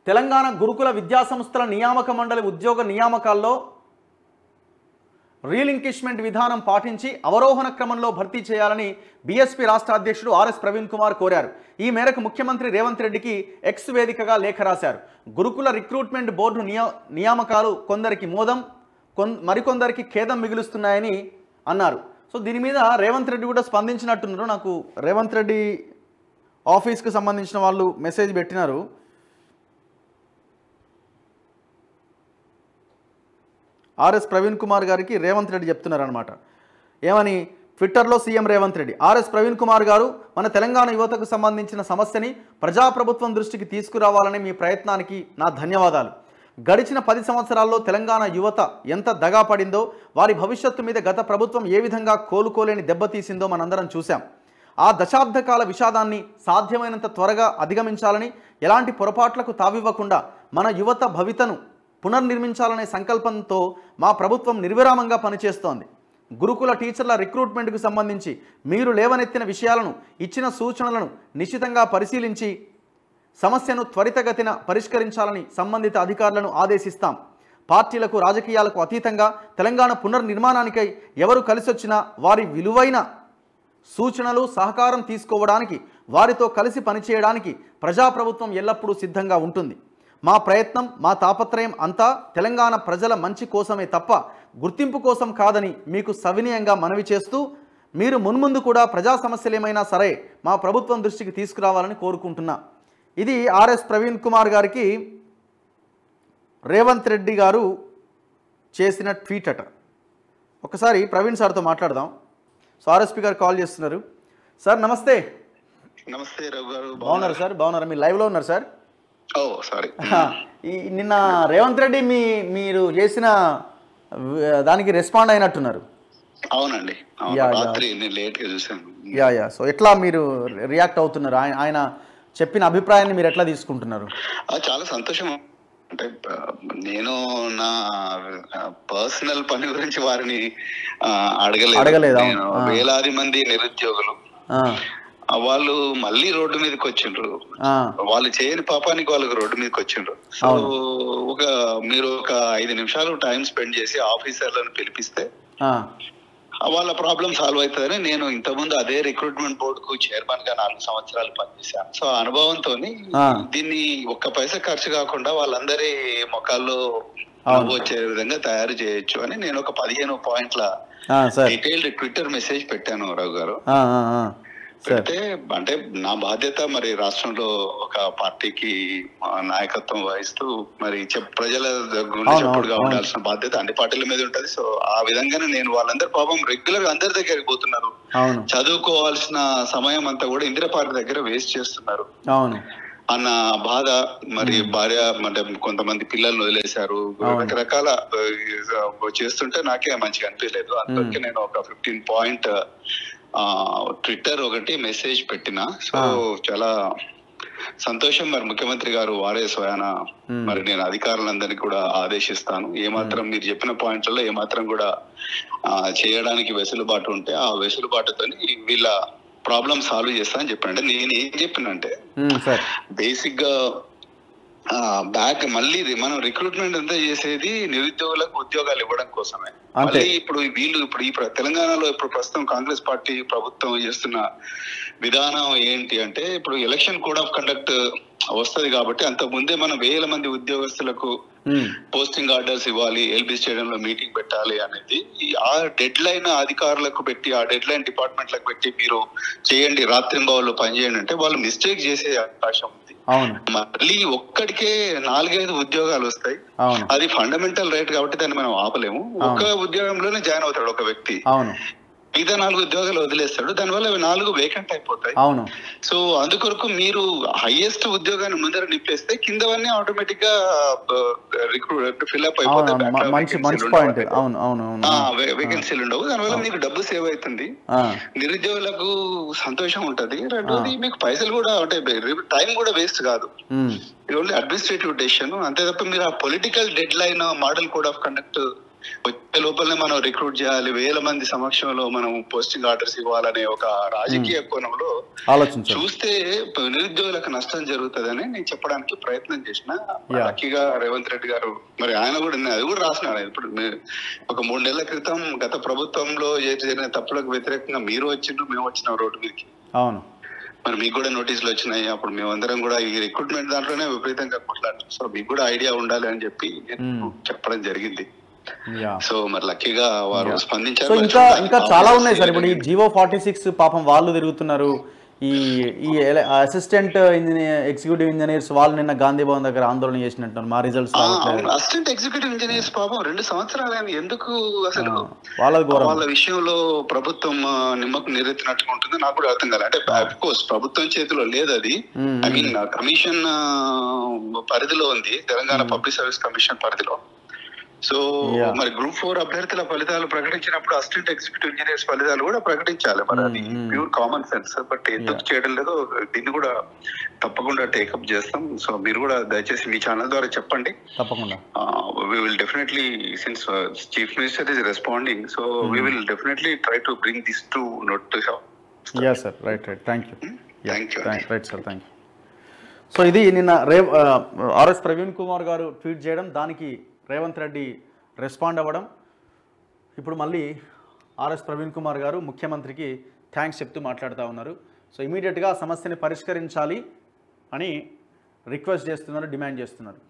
తెలంగాణ గురుకుల విద్యాసంస్థల నియామక మండలి ఉద్యోగ నియామకాల్లో రీలింకిష్మెంట్ విధానం పాటించి అవరోహణ క్రమంలో భర్తీ చేయాలని బీఎస్పీ రాష్ట్ర అధ్యక్షుడు ఆర్ఎస్ ప్రవీణ్ కుమార్ కోరారు. ఈ మేరకు ముఖ్యమంత్రి రేవంత్ రెడ్డికి ఎక్స్ వేదికగా లేఖ రాశారు. గురుకుల రిక్రూట్మెంట్ బోర్డు నియామకాలు కొందరికి మోదం, మరికొందరికి ఖేదం మిగులుస్తున్నాయని అన్నారు. సో దీని మీద రేవంత్ రెడ్డి కూడా స్పందించినట్టున్నారు. నాకు రేవంత్ రెడ్డి ఆఫీస్కి సంబంధించిన వాళ్ళు మెసేజ్ పెట్టినారు. ఆర్ఎస్ ప్రవీణ్ కుమార్ గారికి రేవంత్ రెడ్డి చెప్తున్నారనమాట. ఏమని? ట్విట్టర్లో సీఎం రేవంత్ రెడ్డి, ఆర్ఎస్ ప్రవీణ్ కుమార్ గారు, మన తెలంగాణ యువతకు సంబంధించిన సమస్యని ప్రజాప్రభుత్వం దృష్టికి తీసుకురావాలని మీ ప్రయత్నానికి నా ధన్యవాదాలు. గడిచిన 10 సంవత్సరాల్లో తెలంగాణ యువత ఎంత దగా పడిందో, వారి భవిష్యత్తు మీద గత ప్రభుత్వం ఏ విధంగా కోలుకోలేని దెబ్బతీసిందో మనందరం చూశాం. ఆ దశాబ్దకాల విషాదాన్ని సాధ్యమైనంత త్వరగా అధిగమించాలని, ఎలాంటి పొరపాట్లకు తావివ్వకుండా మన యువత భవితను పునర్నిర్మించాలనే సంకల్పంతో మా ప్రభుత్వం నిర్విరామంగా పనిచేస్తోంది. గురుకుల టీచర్ల రిక్రూట్మెంట్కు సంబంధించి మీరు లేవనెత్తిన విషయాలను, ఇచ్చిన సూచనలను నిశ్చితంగా పరిశీలించి సమస్యను త్వరితగతిన పరిష్కరించాలని సంబంధిత అధికారులను ఆదేశిస్తాం. పార్టీలకు, రాజకీయాలకు అతీతంగా తెలంగాణ పునర్నిర్మాణానికై ఎవరు కలిసొచ్చినా వారి విలువైన సూచనలు, సహకారం తీసుకోవడానికి, వారితో కలిసి పనిచేయడానికి ప్రజాప్రభుత్వం ఎల్లప్పుడూ సిద్ధంగా ఉంటుంది. మా ప్రయత్నం, మా తాపత్రయం అంతా తెలంగాణ ప్రజల మంచి కోసమే తప్ప గుర్తింపు కోసం కాదని మీకు సవినయంగా మనవి చేస్తూ, మీరు మున్ముందు కూడా ప్రజా సమస్యలేమైనా సరే మా ప్రభుత్వం దృష్టికి తీసుకురావాలని కోరుకుంటున్నా. ఇది ఆర్ఎస్ ప్రవీణ్ కుమార్ గారికి రేవంత్ రెడ్డి గారు చేసిన ట్వీట్ అట. ఒకసారి ప్రవీణ్ సార్తో మాట్లాడదాం. సో ఆర్ఎస్పీ గారు కాల్ చేస్తున్నారు. సార్ నమస్తే. నమస్తే రఘు గారు. బాగున్నారు సార్? బాగున్నారా? మీరు లైవ్లో ఉన్నారు సార్? ఓ సారీ. నిన్న రేవంత్ రెడ్డి మీరు చేసిన దానికి రెస్పాండ్ అయినట్టున్నారు. అవునండి, రాత్రి నేను లేట్గా చూసాను. యా. సో ఎట్లా మీరు రియాక్ట్ అవుతున్నారు? ఆయన చెప్పిన అభిప్రాయాన్ని మీరు ఎట్లా తీసుకుంటున్నారు? చాలా సంతోషం. అంటే నేను నా పర్సనల్ పని గురించి వారిని అడగలేదు. వేలాది మంది నిరుద్యోగులు వాళ్ళు మళ్ళీ రోడ్డు మీదకి వచ్చిండ్రు. వాళ్ళు చేయని పాపానికి వాళ్ళకి రోడ్డు మీదకి వచ్చిండ్రు. సో మీరు ఒక 5 నిమిషాలు టైం స్పెండ్ చేసి ఆఫీసర్లను పిలిపిస్తే వాళ్ళ ప్రాబ్లం సాల్వ్ అవుతుందని నేను ఇంతకుముందు అదే రిక్రూట్మెంట్ బోర్డుకు చైర్మన్ గా 4 సంవత్సరాలు పనిచేశాను. సో అనుభవంతో దీన్ని ఒక్క పైసా ఖర్చు కాకుండా వాళ్ళందరి ముఖాల్లో వచ్చే విధంగా తయారు చేయొచ్చు అని నేను ఒక 15 పాయింట్ల డీటెయిల్డ్ ట్విట్టర్ మెసేజ్ పెట్టాను రఘు గారు. పెడితే అంటే నా బాధ్యత మరి రాష్ట్రంలో ఒక పార్టీకి నాయకత్వం వహిస్తూ మరి ప్రజల గుండె చప్పుడుగా ఉండాల్సిన బాధ్యత అన్ని పార్టీల మీద ఉంటది. సో ఆ విధంగానే నేను వాళ్ళందరి పాపం రెగ్యులర్ గా అందరి దగ్గరికి పోతున్నారు. చదువుకోవాల్సిన సమయం అంతా కూడా ఇందిరా పార్టీ దగ్గర వేస్ట్ చేస్తున్నారు అన్న బాధ. మరి భార్య అంటే కొంతమంది పిల్లల్ని వదిలేశారు, రకరకాల చేస్తుంటే నాకే మంచిగా అనిపించలేదు. అందుకే నేను ఒక 15 పాయింట్ ట్విట్టర్ ఒకటి మెసేజ్ పెట్టిన. సో చాలా సంతోషం. మరి ముఖ్యమంత్రి గారు వారే స్వయాన మరి నేను అధికారులందరినీ కూడా ఆదేశిస్తాను, ఏమాత్రం మీరు చెప్పిన పాయింట్లలో ఏమాత్రం కూడా చేయడానికి వెసులుబాటు ఉంటే ఆ వెసులుబాటుతో వీళ్ళ ప్రాబ్లం సాల్వ్ చేస్తా అని చెప్పాను. నేను ఏం చెప్పినంటే బేసిక్ గా బ్యాక్ మళ్ళీ మనం రిక్రూట్మెంట్ అంతా చేసేది నిరుద్యోగులకు ఉద్యోగాలు ఇవ్వడం కోసమే. మళ్ళీ ఇప్పుడు ఈ తెలంగాణలో ఇప్పుడు ప్రస్తుతం కాంగ్రెస్ పార్టీ ప్రభుత్వం చేస్తున్న విధానం ఏంటి అంటే, ఇప్పుడు ఎలక్షన్ కోడ్ ఆఫ్ కండక్ట్ వస్తది కాబట్టి అంత ముందే మనం వేల మంది ఉద్యోగస్తులకు పోస్టింగ్ ఆర్డర్స్ ఇవ్వాలి, ఎల్బీ స్టేడియం లో మీటింగ్ పెట్టాలి అనేది ఆ డెడ్ లైన్ అధికారులకు పెట్టి, ఆ డెడ్ లైన్ డిపార్ట్మెంట్లకు పెట్టి మీరు చేయండి, రాత్రింబవళ్ళు పనిచేయండి అంటే వాళ్ళు మిస్టేక్ చేసే అవకాశం ఉంది. మళ్ళీ ఒక్కడికే 4-5 ఉద్యోగాలు వస్తాయి. అది ఫండమెంటల్ రైట్ కాబట్టి దాన్ని మనం ఆపలేము. ఒక ఉద్యోగంలోనే జాయిన్ అవుతాడు ఒక వ్యక్తి, మిగతా 4 ఉద్యోగాలు వదిలేస్తాడు, దానివల్ల 4 వేకెంట్ అయిపోతాయి. సో అందుకొరకు మీరు హైయెస్ట్ ఉద్యోగాన్ని ముందర నింపేస్తే కిందవన్నీ ఆటోమేటిక్ గా ఫిల్అప్ అయిపోతాయి, వేకెన్సీలు ఉండవు. దానివల్ల మీకు డబ్బు సేవ్ అవుతుంది, నిరుద్యోగులకు సంతోషం ఉంటది. రెండోది మీకు పైసలు కూడా అంటే టైం కూడా వేస్ట్ కాదు. ఇది ఓన్లీ అడ్మినిస్ట్రేటివ్ డెసిషన్ అంతే తప్ప మీరు ఆ political dead line model code of conduct వచ్చే లోపలనే మనం రిక్రూట్ చేయాలి, 1000 మంది సమక్షంలో మనం పోస్టింగ్ ఆర్డర్స్ ఇవ్వాలనే ఒక రాజకీయ కోణంలో చూస్తే నిరుద్యోగులకు నష్టం జరుగుతుందని నేను చెప్పడానికి ప్రయత్నం చేసిన. లక్కీగా రేవంత్ రెడ్డి గారు మరి ఆయన కూడా అది కూడా రాసినాడు. ఇప్పుడు ఒక 3 నెలల క్రితం గత ప్రభుత్వంలో జరిగిన తప్పులకు వ్యతిరేకంగా మీరు వచ్చిండ్రు, మేము వచ్చినాం రోడ్డు మీదకి. అవును, మరి మీకు కూడా నోటీసులు వచ్చినాయి. అప్పుడు మేమందరం కూడా ఈ రిక్రూట్మెంట్ దాంట్లోనే విపరీతంగా కొట్లాడాం. సో మీకు కూడా ఐడియా ఉండాలి అని చెప్పి నేను చెప్పడం జరిగింది. సో మరి లక్కీగా వారు స్పందించారు. సో ఇంకా చాలా ఉన్నాయి సార్. ఇప్పుడు ఈ జీవో 46 పాపం వాళ్ళు తిరుగుతున్నారు. ఈ అసిస్టెంట్ ఎగ్జిక్యూటివ్ ఇంజనీర్స్ వాళ్ళు నిన్న గాంధీ భవన్ దగ్గర ఆందోళన చేసినట్టున్నారు. మా రిజల్ట్స్ అసిస్టెంట్ ఎగ్జిక్యూటివ్ ఇంజనీర్స్ పాపం 2 సంవత్సరాలు ఎందుకు అసలు వాళ్ళ విషయంలో ప్రభుత్వం నిమ్మకు నీరెత్తినట్టుగా ఉంటుంది నాకు కూడా అర్థం కాదు. అంటే అఫ్ కోర్స్ ప్రభుత్వం చేతిలో లేదు అది. ఐ మీన్ కమిషన్ పరిధిలో ఉంది, తెలంగాణ పబ్లిక్ సర్వీస్ కమిషన్ పరిధిలో. సో మరి గ్రూప్ 4 అభ్యర్థుల ఫలితాలు ప్రకటించినప్పుడు అసిస్టెంట్ ఎగ్జిక్యూటివ్ ఇంజనీర్స్ ఫలితాలు కూడా ప్రకటించాలి. మరి అది ప్యూర్ కామన్ సెన్స్. బట్ ఎందుకు చేయడం లేదో దీన్ని కూడా తప్పకుండా టేకప్ చేస్తాం. సో మీరు కూడా దయచేసి మీ ఛానల్ ద్వారా చెప్పండి. తప్పకుండా we will definitely, since chief minister is responding, so we will definitely try to bring this to notice. Yes sir, right, thank you. Thank you. Right sir, thank you. So ఇది నిన్న RS Praveen Kumar గారు tweet చేయడం, దానికి Revanth Reddy respond అవ్వడం. ఇప్పుడు మళ్ళీ RS Praveen Kumar గారు ముఖ్యమంత్రికి థ్యాంక్స్ చెప్తూ మాట్లాడుతూ ఉన్నారు. సో ఇమీడియట్గా సమస్యని పరిష్కరించాలి అని రిక్వెస్ట్ చేస్తున్నారు, డిమాండ్ చేస్తున్నారు.